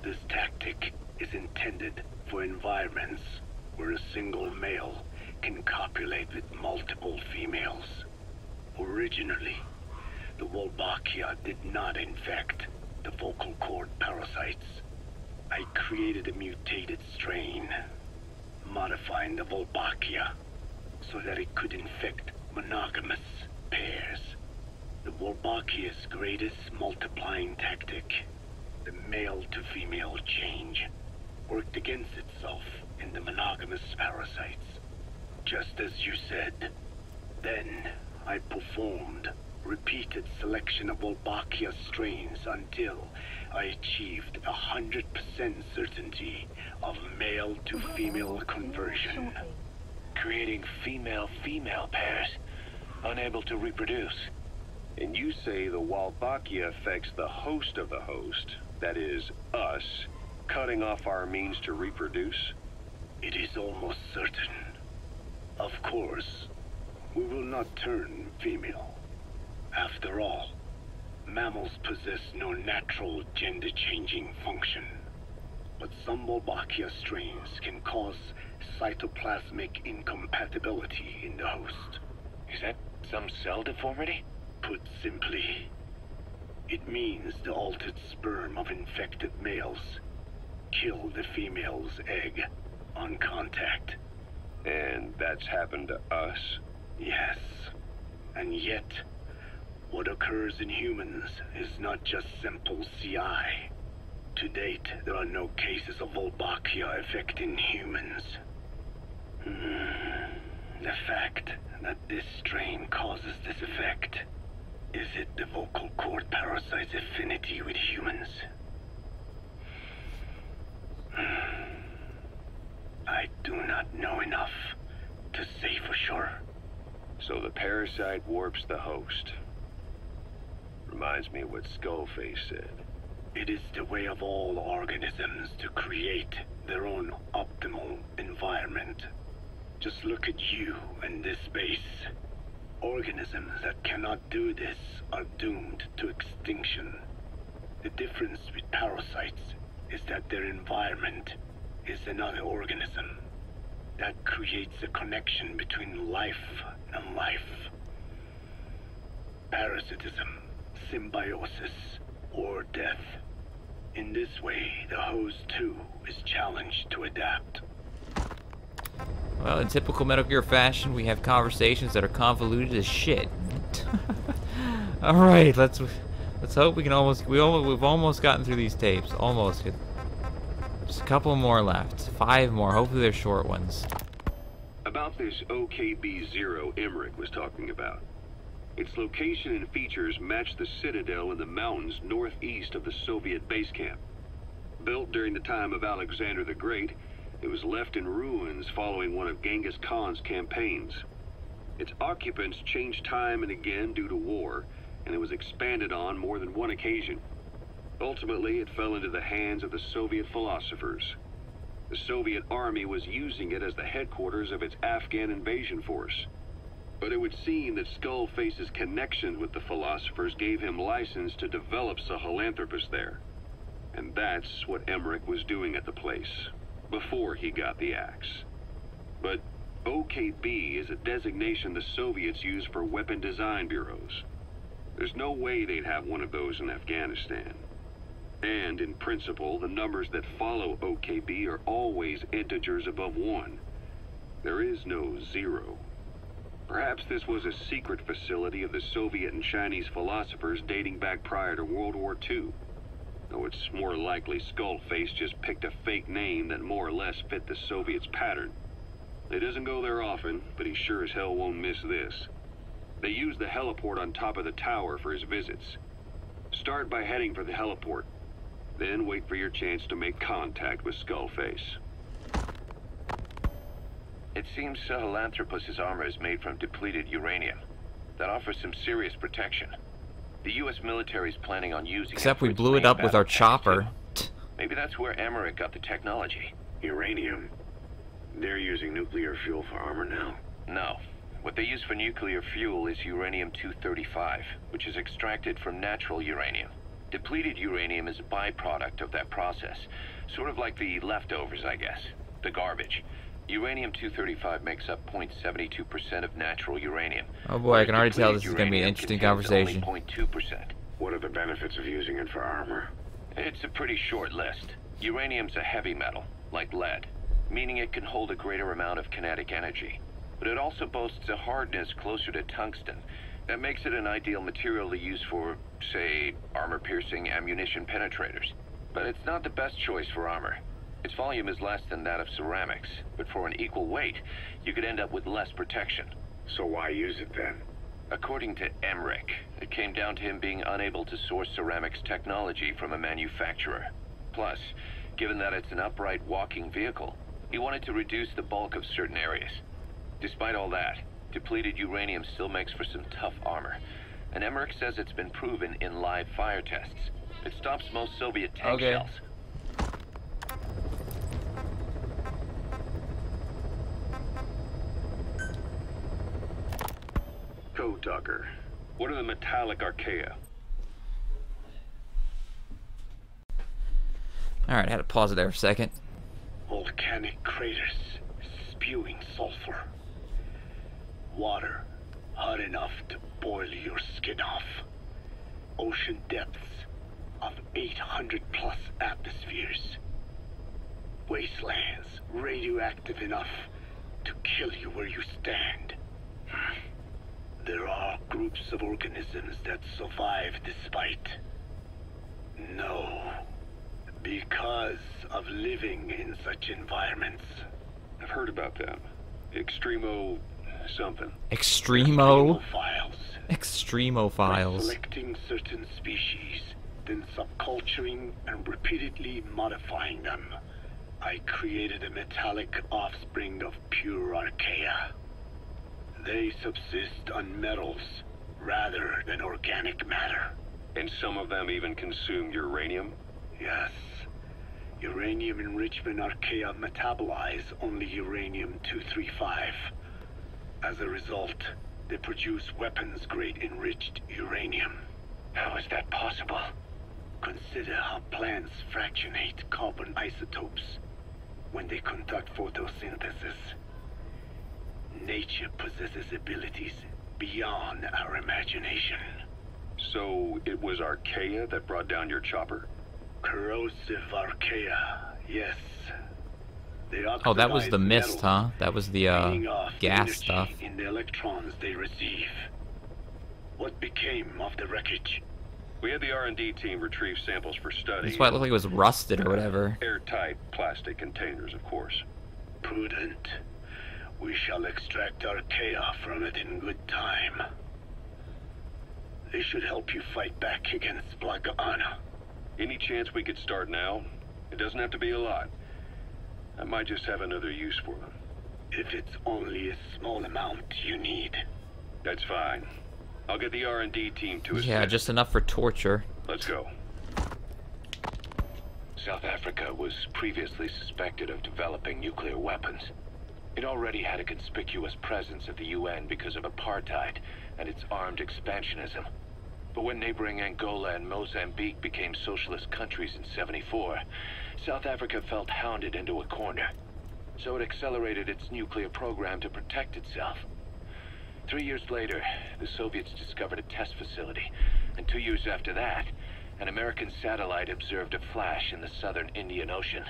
[SPEAKER 9] This tactic is intended for environments where a single male can copulate with multiple females. Originally, the Wolbachia did not infect the vocal cord parasites. I created a mutated strain, modifying the Wolbachia so that it could infect monogamous pairs. The Wolbachia's greatest multiplying tactic, the male-to-female change, worked against itself in the monogamous parasites. Just as you said. Then, I performed repeated selection of Wolbachia strains until I achieved 100% certainty of male-to-female conversion.
[SPEAKER 3] Creating female-female pairs, unable to reproduce. And you say the Wolbachia affects the host of the host, that is, us, cutting off our means to reproduce?
[SPEAKER 9] It is almost certain. Of course, we will not turn female. After all, mammals possess no natural gender-changing function. But some Wolbachia strains can cause cytoplasmic incompatibility in the host.
[SPEAKER 3] Is that some cell deformity?
[SPEAKER 9] Put simply, it means the altered sperm of infected males kill the female's egg on contact.
[SPEAKER 3] And that's happened to us?
[SPEAKER 9] Yes. And yet, what occurs in humans is not just simple CI. To date, there are no cases of Wolbachia affecting humans. The fact that this strain causes this effect, is it the vocal cord parasite's affinity with humans? I do not know enough to say for sure.
[SPEAKER 3] So the parasite warps the host. Reminds me of what Skullface said.
[SPEAKER 9] It is the way of all organisms to create their own optimal environment. Just look at you and this base. Organisms that cannot do this are doomed to extinction. The difference with parasites is that their environment is another organism. That creates a connection between life and life. Parasitism, symbiosis, or death. In this way, the host too is challenged to adapt.
[SPEAKER 1] Well, in typical Metal Gear fashion, we have conversations that are convoluted as shit. All right, let's hope we can we've almost gotten through these tapes. Almost. Just a couple more left. 5 more. Hopefully they're short ones.
[SPEAKER 3] About this OKB-0 Emmerich was talking about. Its location and features match the citadel in the mountains northeast of the Soviet base camp. Built during the time of Alexander the Great, it was left in ruins following one of Genghis Khan's campaigns. Its occupants changed time and again due to war, and it was expanded on more than one occasion. Ultimately, it fell into the hands of the Soviet philosophers. The Soviet army was using it as the headquarters of its Afghan invasion force. But it would seem that Skullface's connection with the philosophers gave him license to develop Sahelanthropus there. And that's what Emmerich was doing at the place, before he got the axe. But OKB is a designation the Soviets use for weapon design bureaus. There's no way they'd have one of those in Afghanistan. And in principle, the numbers that follow OKB are always integers above 1. There is no 0. Perhaps this was a secret facility of the Soviet and Chinese philosophers dating back prior to World War II. Though it's more likely Skullface just picked a fake name that more or less fit the Soviets' pattern. He doesn't go there often, but he sure as hell won't miss this. They use the heliport on top of the tower for his visits. Start by heading for the heliport. Then wait for your chance to make contact with Skullface.
[SPEAKER 10] It seems Sahelanthropus' armor is made from depleted uranium. That offers some serious protection. The U.S. military is planning on using
[SPEAKER 1] Except
[SPEAKER 10] it for
[SPEAKER 1] we
[SPEAKER 10] its
[SPEAKER 1] blew it
[SPEAKER 10] main
[SPEAKER 1] up with our
[SPEAKER 10] battle tanks,
[SPEAKER 1] chopper.
[SPEAKER 10] too. Maybe that's where Emmerich got the technology.
[SPEAKER 3] Uranium? They're using nuclear fuel for armor now?
[SPEAKER 10] No. What they use for nuclear fuel is uranium-235, which is extracted from natural uranium. Depleted uranium is a byproduct of that process. Sort of like the leftovers, I guess. The garbage. Uranium-235 makes up 0.72% of natural uranium.
[SPEAKER 1] Oh boy, I can already tell this is going to be an interesting conversation.
[SPEAKER 10] Only 0.2%.
[SPEAKER 3] What are the benefits of using it for armor?
[SPEAKER 10] It's a pretty short list. Uranium's a heavy metal, like lead, meaning it can hold a greater amount of kinetic energy. But it also boasts a hardness closer to tungsten. That makes it an ideal material to use for, say, armor-piercing ammunition penetrators. But it's not the best choice for armor. Its volume is less than that of ceramics, but for an equal weight, you could end up with less protection.
[SPEAKER 3] So why use it then?
[SPEAKER 10] According to Emmerich, it came down to him being unable to source ceramics technology from a manufacturer. Plus, given that it's an upright walking vehicle, he wanted to reduce the bulk of certain areas. Despite all that, depleted uranium still makes for some tough armor. And Emmerich says it's been proven in live fire tests. It stops most Soviet tank shells.
[SPEAKER 3] Code Talker, what are the metallic archaea?
[SPEAKER 1] Alright, had to pause it there for a second.
[SPEAKER 9] Volcanic craters spewing sulfur. Water hot enough to boil your skin off. Ocean depths of 800 plus atmospheres. Wastelands radioactive enough to kill you where you stand. There are groups of organisms that survive despite. No. Because of living in such environments.
[SPEAKER 10] I've heard about them. Extremo something.
[SPEAKER 9] Extremophiles.
[SPEAKER 1] Extremophiles.
[SPEAKER 9] Selecting certain species, then subculturing and repeatedly modifying them. I created a metallic offspring of pure archaea. They subsist on metals rather than organic matter.
[SPEAKER 10] And some of them even consume uranium?
[SPEAKER 9] Yes. Uranium enrichment archaea metabolize only uranium-235. As a result, they produce weapons-grade enriched uranium.
[SPEAKER 3] How is that possible?
[SPEAKER 9] Consider how plants fractionate carbon isotopes when they conduct photosynthesis. Nature possesses abilities beyond our imagination.
[SPEAKER 10] So it was archaea that brought down your chopper?
[SPEAKER 9] Corrosive archaea, yes. They
[SPEAKER 1] Oh, that was the
[SPEAKER 9] oxidize
[SPEAKER 1] mist,
[SPEAKER 9] metals,
[SPEAKER 1] huh? That was the
[SPEAKER 9] feeding off
[SPEAKER 1] gas
[SPEAKER 9] energy
[SPEAKER 1] stuff.
[SPEAKER 9] in the electrons they receive. What became of the wreckage?
[SPEAKER 10] We had the R&D team retrieve samples for study.
[SPEAKER 1] That's why it looked like it was rusted or whatever.
[SPEAKER 10] Airtight plastic containers, of course.
[SPEAKER 9] Prudent. We shall extract archaea from it in good time. They should help you fight back against Blagana.
[SPEAKER 10] Any chance we could start now? It doesn't have to be a lot. I might just have another use for them.
[SPEAKER 9] If it's only a small amount you need.
[SPEAKER 10] That's fine. I'll get the R&D team to assist.
[SPEAKER 1] Yeah, just enough for torture.
[SPEAKER 10] Let's go.
[SPEAKER 3] South Africa was previously suspected of developing nuclear weapons. It already had a conspicuous presence at the UN because of apartheid and its armed expansionism. But when neighboring Angola and Mozambique became socialist countries in '74, South Africa felt hounded into a corner. So it accelerated its nuclear program to protect itself. 3 years later, the Soviets discovered a test facility, and 2 years after that, an American satellite observed a flash in the southern Indian Ocean.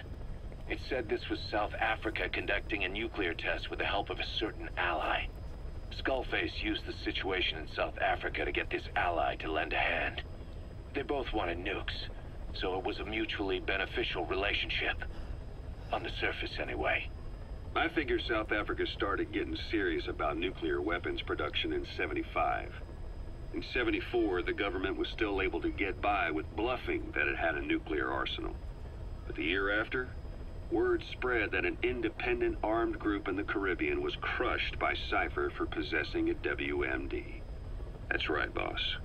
[SPEAKER 3] It said this was South Africa conducting a nuclear test with the help of a certain ally. Skullface used the situation in South Africa to get this ally to lend a hand. They both wanted nukes, so it was a mutually beneficial relationship. On the surface, anyway.
[SPEAKER 10] I figure South Africa started getting serious about nuclear weapons production in '75. In '74, the government was still able to get by with bluffing that it had a nuclear arsenal. But the year after, word spread that an independent armed group in the Caribbean was crushed by Cipher for possessing a WMD. That's right, boss.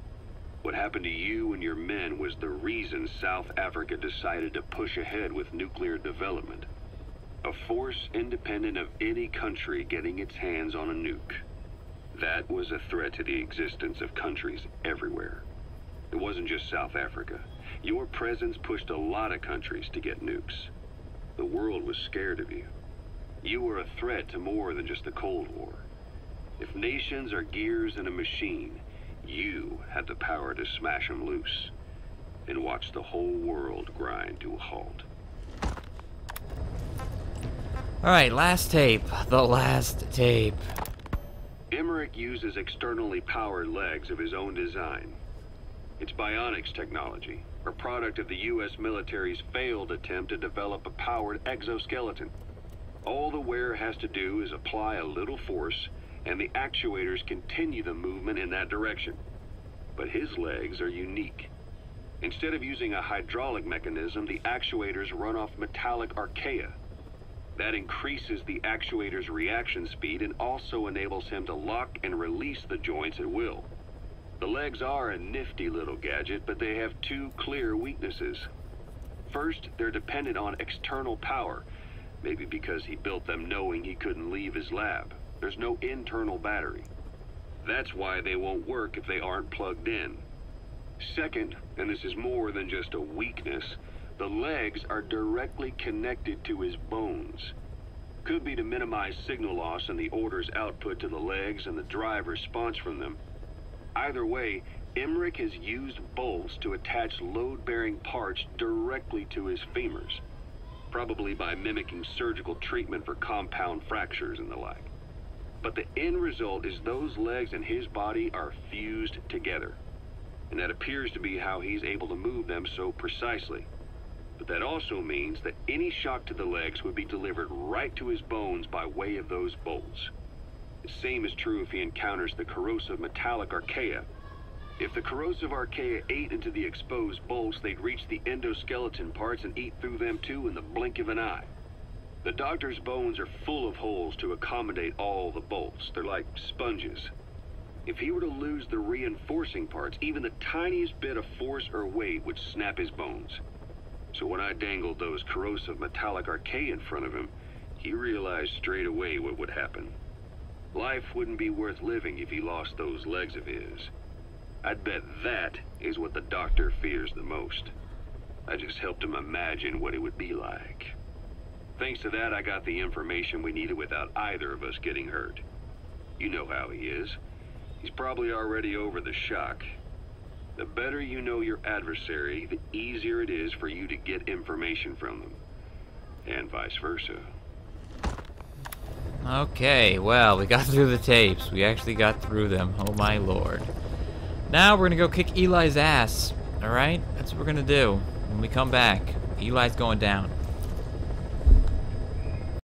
[SPEAKER 10] What happened to you and your men was the reason South Africa decided to push ahead with nuclear development. A force independent of any country getting its hands on a nuke. That was a threat to the existence of countries everywhere. It wasn't just South Africa. Your presence pushed a lot of countries to get nukes. The world was scared of you. You were a threat to more than just the Cold War. If nations are gears in a machine, you had the power to smash them loose and watch the whole world grind to a halt.
[SPEAKER 1] Alright, last tape. The last tape.
[SPEAKER 10] Emmerich uses externally powered legs of his own design. It's bionics technology, a product of the U.S. military's failed attempt to develop a powered exoskeleton. All the wearer has to do is apply a little force, and the actuators continue the movement in that direction. But his legs are unique. Instead of using a hydraulic mechanism, the actuators run off metallic archaea. That increases the actuator's reaction speed and also enables him to lock and release the joints at will. The legs are a nifty little gadget, but they have two clear weaknesses. First, they're dependent on external power, maybe because he built them knowing he couldn't leave his lab. There's no internal battery. That's why they won't work if they aren't plugged in. Second, and this is more than just a weakness, the legs are directly connected to his bones.
[SPEAKER 11] Could be to minimize signal loss and the order's output to the legs and the drive response from them. Either way, Emmerich has used bolts to attach load-bearing parts directly to his femurs, probably by mimicking surgical treatment for compound fractures and the like. But the end result is those legs and his body are fused together, and that appears to be how he's able to move them so precisely. But that also means that any shock to the legs would be delivered right to his bones by way of those bolts. The same is true if he encounters the corrosive metallic archaea. If the corrosive archaea ate into the exposed bolts, they'd reach the endoskeleton parts and eat through them too in the blink of an eye. The doctor's bones are full of holes to accommodate all the bolts. They're like sponges. If he were to lose the reinforcing parts, even the tiniest bit of force or weight would snap his bones. So when I dangled those corrosive metallic archaea in front of him, he realized straight away what would happen. Life wouldn't be worth living if he lost those legs of his. I'd bet that is what the doctor fears the most. I just helped him imagine what it would be like. Thanks to that, I got the information we needed without either of us getting hurt. You know how he is. He's probably already over the shock. The better you know your adversary, the easier it is for you to get information from them. And vice versa.
[SPEAKER 1] Okay, well, we got through the tapes. We actually got through them. Oh my lord. Now we're gonna go kick Eli's ass. Alright? That's what we're gonna do. When we come back, Eli's going down.